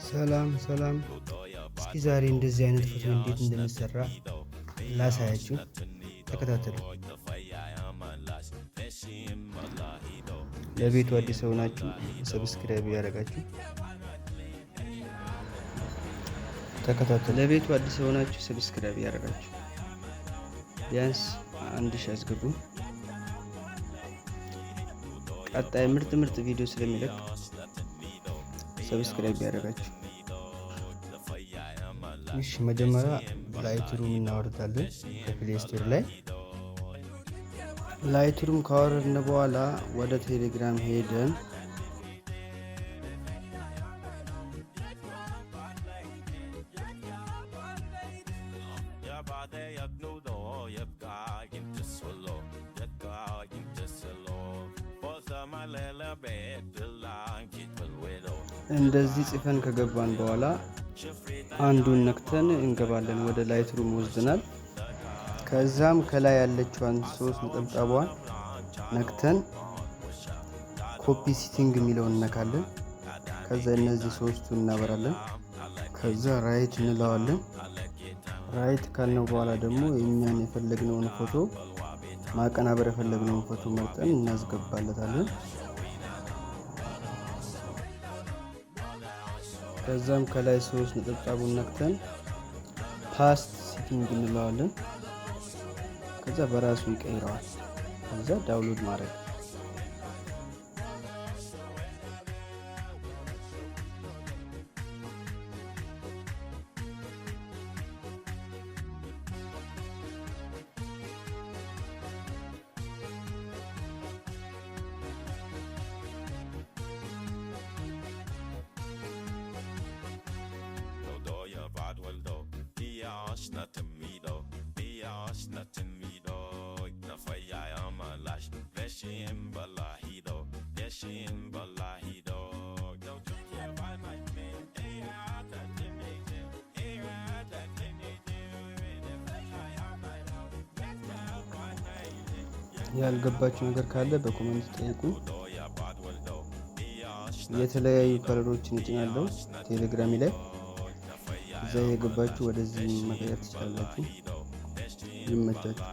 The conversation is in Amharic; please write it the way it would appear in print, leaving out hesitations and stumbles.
ሰላም እስኪ ዛሬ እንደዚህ አይነት ፎቶ እንዴት እንደሚሰራ ላሳያችሁ። ተከታተሉ። ለቤቱ አዲስ ሆናችሁ ሰብስክራይብ ያደረጋችሁ ተከታተሉ። ለቤቱ አዲስ ሆናችሁ ሰብስክራይብ ያደረጋችሁ ቢያንስ 1000 አስገቡ። ቀጣይ ምርጥ ቪዲዮ ስለሚለቅ ሰብስክራይብ ያደረጋችሁ። እሺ መጀመሪያ ላይትሩም እናወርዳለን ከፕሌይ ስቶር ላይ። ላይትሩም ካወረድን በኋላ ወደ ቴሌግራም ሄደን እንደዚህ ጽፈን ከገባን በኋላ አንዱን ነክተን እንገባለን። ወደ ላይትሩም ወስደናል። ከዛም ከላይ ያለችዋን 3 ነጠብጣቧን ነክተን ኮፒ ሲቲንግ የሚለውን እነካለን። ከዛ እነዚህ 3ቱን እናበራለን። ከዛ ራይት እንለዋለን። ራይት ካልነው በኋላ ደግሞ የኛን የፈለግነውን ፎቶ ማቀናበር የፈለግነውን ፎቶ መርጠን እናስገባለታለን። ከዛም ከላይ 3 ነጠብጣቡን ነክተን ፓስት ሲቲንግ እንለዋለን። ከዛ በራሱ ይቀይረዋል። ከዛ ዳውንሎድ ማድረግ nothing me though. Nothing me though. Na faya amalash. Veshi in balahido. Yeshi in balahido. Don't you care by my man? Hey, I that teenage. Hey, I that teenage. ያልገባችሁ ነገር ካለ በኮሜንት ጠይቁ። የተለያዩ ከለሮችን እጭናለሁ ቴሌግራም ላይ። እዛ የገባችሁ ወደዚህ መቀየር ትችላላችሁ። ይመቻችሁ።